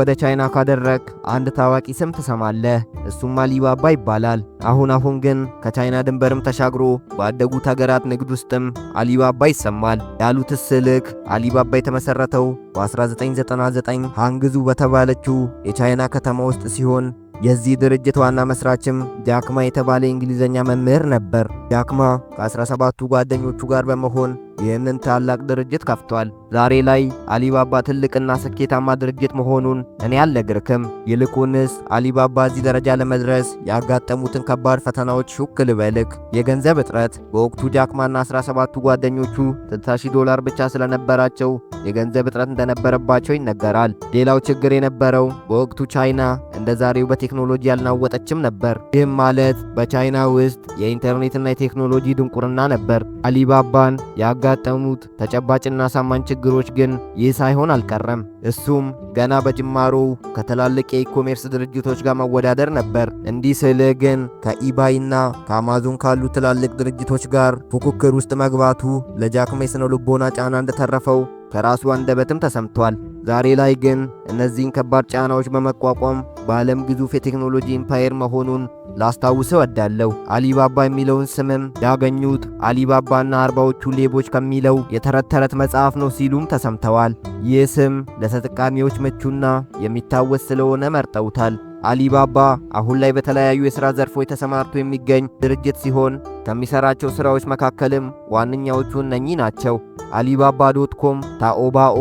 ወደ ቻይና ካደረክ አንድ ታዋቂ ስም ትሰማለህ። እሱም አሊባባ ይባላል። አሁን ግን ከቻይና ድንበርም ተሻግሮ ባደጉት ሀገራት ንግድ ውስጥም አሊባባ ይሰማል። ያሉትስ ልክ አሊባባ የተመሰረተው በ1999 ሃንግዙ በተባለችው የቻይና ከተማ ውስጥ ሲሆን የዚህ ድርጅት ዋና መስራችም ጃክማ የተባለ የእንግሊዘኛ መምህር ነበር። ጃክማ ከ17ቱ ጓደኞቹ ጋር በመሆን ይህንን ታላቅ ድርጅት ከፍቷል። ዛሬ ላይ አሊባባ ትልቅና ስኬታማ ድርጅት መሆኑን እኔ አልነግርክም። ይልቁንስ አሊባባ እዚህ ደረጃ ለመድረስ ያጋጠሙትን ከባድ ፈተናዎች ሹክ ልበልክ። የገንዘብ እጥረት። በወቅቱ ጃክማና 17ቱ ጓደኞቹ $60,000 ብቻ ስለነበራቸው የገንዘብ እጥረት እንደነበረባቸው ይነገራል። ሌላው ችግር የነበረው በወቅቱ ቻይና እንደ ዛሬው በቴክኖሎጂ ያልናወጠችም ነበር። ይህም ማለት በቻይና ውስጥ የኢንተርኔትና የቴክኖሎጂ ድንቁርና ነበር። አሊባባን ያጋጠሙት ተጨባጭና አሳማኝ ችግሮች ግን ይህ ሳይሆን አልቀረም። እሱም ገና በጅማሮው ከትላልቅ የኢኮሜርስ ድርጅቶች ጋር መወዳደር ነበር። እንዲህ ስልህ ግን ከኢባይና ከአማዞን ካሉ ትላልቅ ድርጅቶች ጋር ፉክክር ውስጥ መግባቱ ለጃክማ የስነ ልቦና ጫና እንደተረፈው ከራሱ አንደበትም ተሰምቷል። ዛሬ ላይ ግን እነዚህን ከባድ ጫናዎች በመቋቋም በዓለም ግዙፍ የቴክኖሎጂ ኢምፓየር መሆኑን ላስታውስ እወዳለሁ። አሊባባ የሚለውን ስምም ያገኙት አሊባባና 40ዎቹ ሌቦች ከሚለው የተረት ተረት መጽሐፍ ነው ሲሉም ተሰምተዋል። ይህ ስም ለተጠቃሚዎች ምቹና የሚታወስ ስለሆነ መርጠውታል። አሊባባ አሁን ላይ በተለያዩ የሥራ ዘርፎች ተሰማርቶ የሚገኝ ድርጅት ሲሆን ከሚሰራቸው ሥራዎች መካከልም ዋነኛዎቹ እነኚህ ናቸው። አሊባባ.ኮም፣ ታኦባኦ፣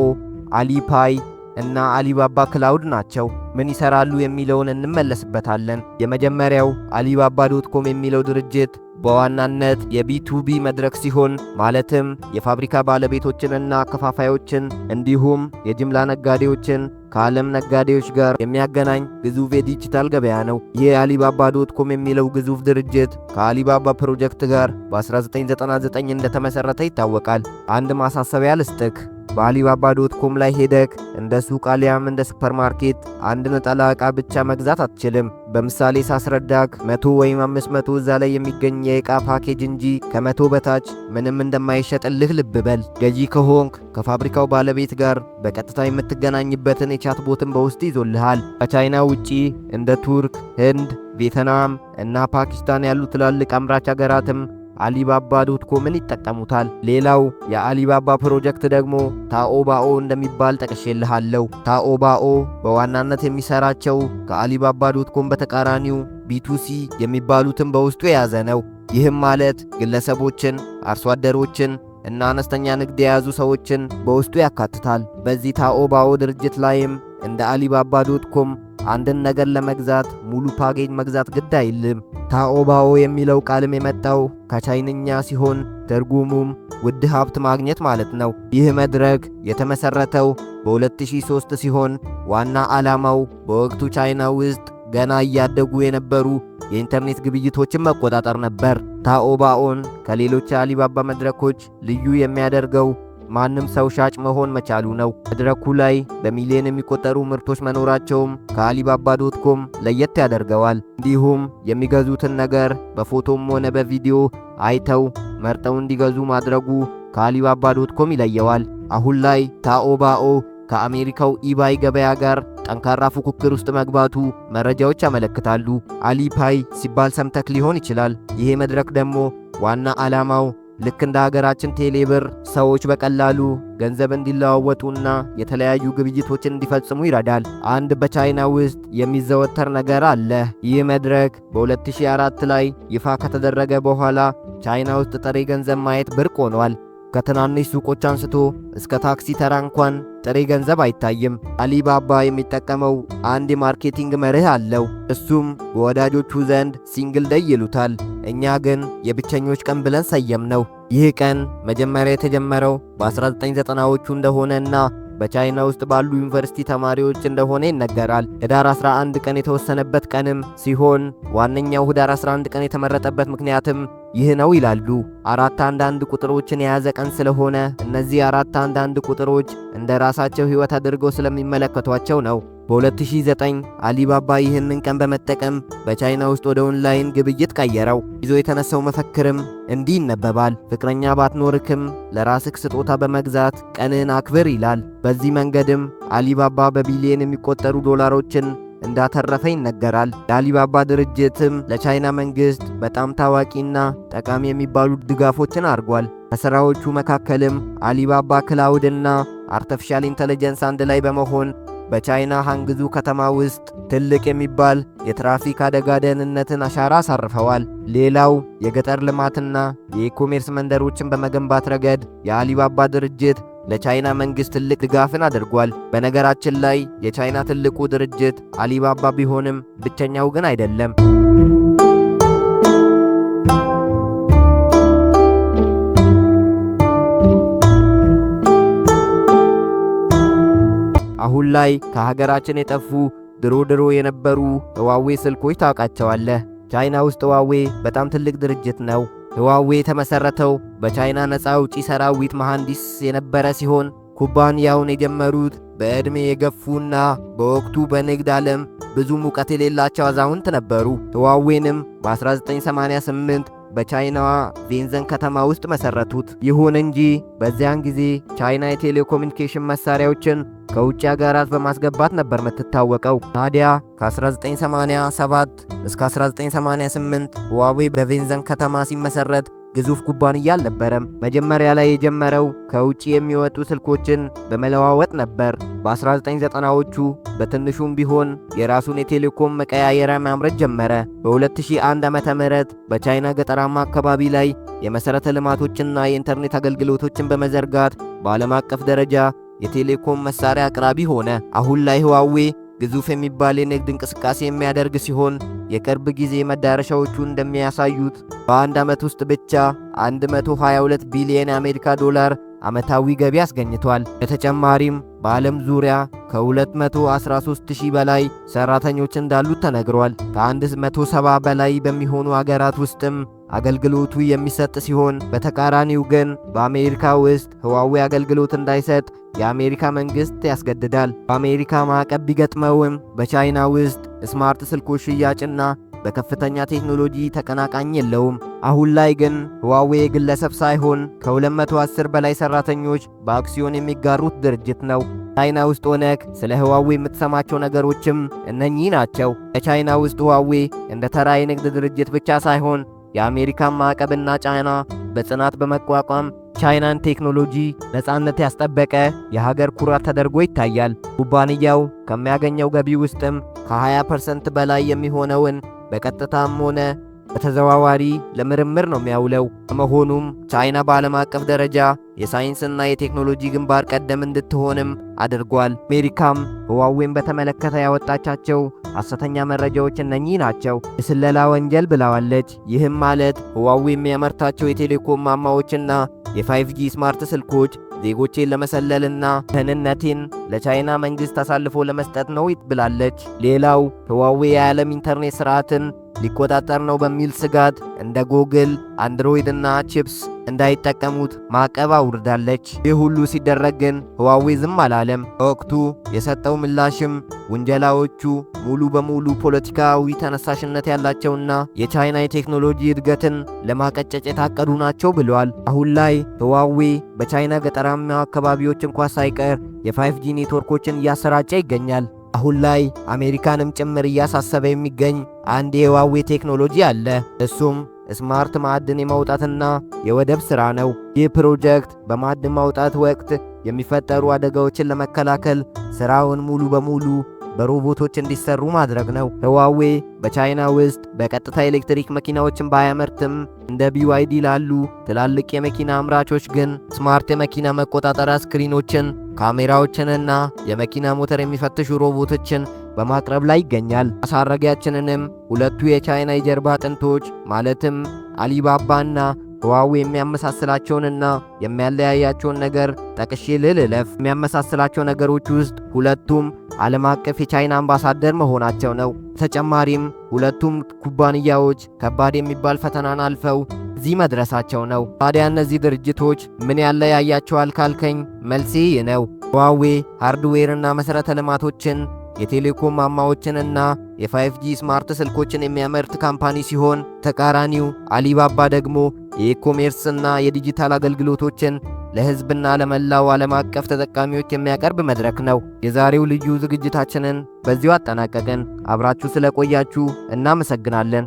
አሊፓይ እና አሊባባ ክላውድ ናቸው። ምን ይሰራሉ የሚለውን እንመለስበታለን። የመጀመሪያው አሊባባ.ኮም የሚለው ድርጅት በዋናነት የቢ2ቢ መድረክ ሲሆን ማለትም የፋብሪካ ባለቤቶችንና ከፋፋዮችን እንዲሁም የጅምላ ነጋዴዎችን ከዓለም ነጋዴዎች ጋር የሚያገናኝ ግዙፍ የዲጂታል ገበያ ነው። ይህ አሊባባ.ኮም የሚለው ግዙፍ ድርጅት ከአሊባባ ፕሮጀክት ጋር በ1999 እንደተመሰረተ ይታወቃል። አንድ ማሳሰቢያ ልስጥክ። በአሊባባ.ኮም ላይ ሄደክ እንደ ሱቅ አሊያም እንደ ሱፐርማርኬት አንድ ነጠላ ዕቃ ብቻ መግዛት አትችልም። በምሳሌ ሳስረዳክ 100 ወይም 500 እዛ ላይ የሚገኝ የዕቃ ፓኬጅ እንጂ ከ100 በታች ምንም እንደማይሸጥልህ ልብ በል። ገዢ ከሆንክ ከፋብሪካው ባለቤት ጋር በቀጥታ የምትገናኝበትን የቻት ቦትን በውስጥ ይዞልሃል። ከቻይና ውጪ እንደ ቱርክ፣ ህንድ፣ ቬትናም እና ፓኪስታን ያሉ ትላልቅ አምራች ሀገራትም አሊባባ.ኮምን ይጠቀሙታል። ሌላው የአሊባባ ፕሮጀክት ደግሞ ታኦባኦ እንደሚባል ጠቅሼልሃለሁ። ታኦባኦ በዋናነት የሚሰራቸው ከአሊባባ.ኮም በተቃራኒው ቢ2ሲ የሚባሉትን በውስጡ የያዘ ነው። ይህም ማለት ግለሰቦችን፣ አርሶ አደሮችን እና አነስተኛ ንግድ የያዙ ሰዎችን በውስጡ ያካትታል። በዚህ ታኦባኦ ድርጅት ላይም እንደ አሊባባ.ኮም አንድን ነገር ለመግዛት ሙሉ ፓኬጅ መግዛት ግድ አይልም። ታኦባኦ የሚለው ቃልም የመጣው ከቻይንኛ ሲሆን ትርጉሙም ውድ ሀብት ማግኘት ማለት ነው። ይህ መድረክ የተመሰረተው በ2003 ሲሆን ዋና ዓላማው በወቅቱ ቻይና ውስጥ ገና እያደጉ የነበሩ የኢንተርኔት ግብይቶችን መቆጣጠር ነበር። ታኦባኦን ከሌሎች የአሊባባ መድረኮች ልዩ የሚያደርገው ማንም ሰው ሻጭ መሆን መቻሉ ነው። መድረኩ ላይ በሚሊዮን የሚቆጠሩ ምርቶች መኖራቸውም ከአሊባባ.ኮም ለየት ያደርገዋል። እንዲሁም የሚገዙትን ነገር በፎቶም ሆነ በቪዲዮ አይተው መርጠው እንዲገዙ ማድረጉ ከአሊባባ.ኮም ይለየዋል። አሁን ላይ ታኦባኦ ከአሜሪካው ኢባይ ገበያ ጋር ጠንካራ ፉክክር ውስጥ መግባቱ መረጃዎች ያመለክታሉ። አሊፓይ ሲባል ሰምተክ ሊሆን ይችላል። ይሄ መድረክ ደግሞ ዋና ዓላማው ልክ እንደ ሀገራችን ቴሌብር ሰዎች በቀላሉ ገንዘብ እንዲለዋወጡና የተለያዩ ግብይቶችን እንዲፈጽሙ ይረዳል። አንድ በቻይና ውስጥ የሚዘወተር ነገር አለ። ይህ መድረክ በ2004 ላይ ይፋ ከተደረገ በኋላ ቻይና ውስጥ ጥሬ ገንዘብ ማየት ብርቅ ሆኗል። ከትናንሽ ሱቆች አንስቶ እስከ ታክሲ ተራ እንኳን ጥሬ ገንዘብ አይታይም። አሊባባ የሚጠቀመው አንድ የማርኬቲንግ መርህ አለው። እሱም በወዳጆቹ ዘንድ ሲንግል ዴይ ይሉታል። እኛ ግን የብቸኞች ቀን ብለን ሰየምነው። ይህ ቀን መጀመሪያ የተጀመረው በ1990ዎቹ እንደሆነና በቻይና ውስጥ ባሉ ዩኒቨርሲቲ ተማሪዎች እንደሆነ ይነገራል። ህዳር 11 ቀን የተወሰነበት ቀንም ሲሆን ዋነኛው ህዳር 11 ቀን የተመረጠበት ምክንያትም ይህ ነው ይላሉ። 411 ቁጥሮችን የያዘ ቀን ስለሆነ እነዚህ 411 ቁጥሮች እንደ ራሳቸው ህይወት አድርገው ስለሚመለከቷቸው ነው። በ2009 አሊባባ ይህንን ቀን በመጠቀም በቻይና ውስጥ ወደ ኦንላይን ግብይት ቀየረው። ይዞ የተነሳው መፈክርም እንዲህ ይነበባል፣ ፍቅረኛ ባትኖርክም ለራስክ ስጦታ በመግዛት ቀንን አክብር ይላል። በዚህ መንገድም አሊባባ በቢሊየን የሚቆጠሩ ዶላሮችን እንዳተረፈ ይነገራል። የአሊባባ ድርጅትም ለቻይና መንግስት በጣም ታዋቂና ጠቃሚ የሚባሉ ድጋፎችን አድርጓል። ከሥራዎቹ መካከልም አሊባባ ክላውድና አርቲፊሻል ኢንተለጀንስ አንድ ላይ በመሆን በቻይና ሃንግዙ ከተማ ውስጥ ትልቅ የሚባል የትራፊክ አደጋ ደህንነትን አሻራ አሳርፈዋል። ሌላው የገጠር ልማትና የኢኮሜርስ መንደሮችን በመገንባት ረገድ የአሊባባ ድርጅት ለቻይና መንግስት ትልቅ ድጋፍን አድርጓል። በነገራችን ላይ የቻይና ትልቁ ድርጅት አሊባባ ቢሆንም ብቸኛው ግን አይደለም። አሁን ላይ ከሀገራችን የጠፉ ድሮ የነበሩ ህዋዌ ስልኮች ታውቃቸዋለህ። ቻይና ውስጥ ህዋዌ በጣም ትልቅ ድርጅት ነው። ህዋዌ የተመሰረተው በቻይና ነፃ አውጪ ሰራዊት መሐንዲስ የነበረ ሲሆን ኩባንያውን የጀመሩት በዕድሜ የገፉና በወቅቱ በንግድ ዓለም ብዙ ሙቀት የሌላቸው አዛውንት ነበሩ። ህዋዌንም በ1988 በቻይናዋ ቬንዘን ከተማ ውስጥ መሰረቱት። ይሁን እንጂ በዚያን ጊዜ ቻይና የቴሌኮሙኒኬሽን መሳሪያዎችን ከውጭ ሀገራት በማስገባት ነበር የምትታወቀው። ታዲያ ከ1987 እስከ 1988 ህዋዌ በቬንዘን ከተማ ሲመሰረት ግዙፍ ኩባንያ አልነበረም። መጀመሪያ ላይ የጀመረው ከውጭ የሚወጡ ስልኮችን በመለዋወጥ ነበር። በ1990ዎቹ በትንሹም ቢሆን የራሱን የቴሌኮም መቀያየሪያ ማምረት ጀመረ። በ2001 ዓ.ም በቻይና ገጠራማ አካባቢ ላይ የመሠረተ ልማቶችና የኢንተርኔት አገልግሎቶችን በመዘርጋት በዓለም አቀፍ ደረጃ የቴሌኮም መሳሪያ አቅራቢ ሆነ። አሁን ላይ ህዋዌ ግዙፍ የሚባል የንግድ እንቅስቃሴ የሚያደርግ ሲሆን የቅርብ ጊዜ መዳረሻዎቹ እንደሚያሳዩት በአንድ ዓመት ውስጥ ብቻ 122 ቢሊዮን የአሜሪካ ዶላር ዓመታዊ ገቢ አስገኝቷል። በተጨማሪም በዓለም ዙሪያ ከ213,000 በላይ ሰራተኞች እንዳሉት ተነግሯል። ከ170 በላይ በሚሆኑ አገራት ውስጥም አገልግሎቱ የሚሰጥ ሲሆን በተቃራኒው ግን በአሜሪካ ውስጥ ህዋዌ አገልግሎት እንዳይሰጥ የአሜሪካ መንግስት ያስገድዳል። በአሜሪካ ማዕቀብ ቢገጥመውም በቻይና ውስጥ ስማርት ስልኮች ሽያጭና በከፍተኛ ቴክኖሎጂ ተቀናቃኝ የለውም። አሁን ላይ ግን ህዋዌ ግለሰብ ሳይሆን ከ210 በላይ ሰራተኞች በአክሲዮን የሚጋሩት ድርጅት ነው። ቻይና ውስጥ ሆነክ ስለ ህዋዌ የምትሰማቸው ነገሮችም እነኚህ ናቸው። በቻይና ውስጥ ህዋዌ እንደ ተራ የንግድ ድርጅት ብቻ ሳይሆን የአሜሪካን ማዕቀብና ጫና በጽናት በመቋቋም ቻይናን ቴክኖሎጂ ነፃነት ያስጠበቀ የሀገር ኩራት ተደርጎ ይታያል። ኩባንያው ከሚያገኘው ገቢ ውስጥም ከ20% በላይ የሚሆነውን በቀጥታም ሆነ በተዘዋዋሪ ለምርምር ነው የሚያውለው። በመሆኑም ቻይና በዓለም አቀፍ ደረጃ የሳይንስና የቴክኖሎጂ ግንባር ቀደም እንድትሆንም አድርጓል። አሜሪካም ህዋዌን በተመለከተ ያወጣቻቸው ሐሰተኛ መረጃዎች እነኚህ ናቸው። የስለላ ወንጀል ብለዋለች። ይህም ማለት ህዋዌ የሚያመርታቸው የቴሌኮም ማማዎችና የ5G ስማርት ስልኮች ዜጎቼን ለመሰለልና ደህንነቴን ለቻይና መንግስት አሳልፎ ለመስጠት ነው ብላለች። ሌላው ህዋዌ የዓለም ኢንተርኔት ስርዓትን ሊቆጣጠር ነው በሚል ስጋት እንደ ጎግል፣ አንድሮይድ እና ቺፕስ እንዳይጠቀሙት ማዕቀብ አውርዳለች። ይህ ሁሉ ሲደረግ ግን ህዋዌ ዝም አላለም። በወቅቱ የሰጠው ምላሽም ውንጀላዎቹ ሙሉ በሙሉ ፖለቲካዊ ተነሳሽነት ያላቸውና የቻይና የቴክኖሎጂ እድገትን ለማቀጨጭ የታቀዱ ናቸው ብሏል። አሁን ላይ ህዋዌ በቻይና ገጠራማ አካባቢዎች እንኳን ሳይቀር የ5G ኔትወርኮችን እያሰራጨ ይገኛል። አሁን ላይ አሜሪካንም ጭምር እያሳሰበ የሚገኝ አንድ የህዋዌ ቴክኖሎጂ አለ። እሱም ስማርት ማዕድን የማውጣትና የወደብ ሥራ ነው። ይህ ፕሮጀክት በማዕድን ማውጣት ወቅት የሚፈጠሩ አደጋዎችን ለመከላከል ሥራውን ሙሉ በሙሉ በሮቦቶች እንዲሰሩ ማድረግ ነው። ህዋዌ በቻይና ውስጥ በቀጥታ ኤሌክትሪክ መኪናዎችን ባያመርትም እንደ BYD ላሉ ትላልቅ የመኪና አምራቾች ግን ስማርት የመኪና መቆጣጠሪያ ስክሪኖችን፣ ካሜራዎችንና የመኪና ሞተር የሚፈትሹ ሮቦቶችን በማቅረብ ላይ ይገኛል። ማሳረጊያችንንም ሁለቱ የቻይና የጀርባ አጥንቶች ማለትም አሊባባና ህዋዌ የሚያመሳስላቸውንና የሚያለያያቸውን ነገር ጠቅሼ ልለፍ። የሚያመሳስላቸው ነገሮች ውስጥ ሁለቱም ዓለም አቀፍ የቻይና አምባሳደር መሆናቸው ነው። ተጨማሪም ሁለቱም ኩባንያዎች ከባድ የሚባል ፈተናን አልፈው እዚህ መድረሳቸው ነው። ታዲያ እነዚህ ድርጅቶች ምን ያለያያቸዋል ካልከኝ መልሴ ይህ ነው። ህዋዌ ሃርድዌርና መሠረተ ልማቶችን የቴሌኮም ማማዎችንና የ5G ስማርት ስልኮችን የሚያመርት ካምፓኒ ሲሆን፣ ተቃራኒው አሊባባ ደግሞ የኢኮሜርስና የዲጂታል አገልግሎቶችን ለሕዝብና ለመላው ዓለም አቀፍ ተጠቃሚዎች የሚያቀርብ መድረክ ነው። የዛሬው ልዩ ዝግጅታችንን በዚሁ አጠናቀቅን። አብራችሁ ስለቆያችሁ እናመሰግናለን።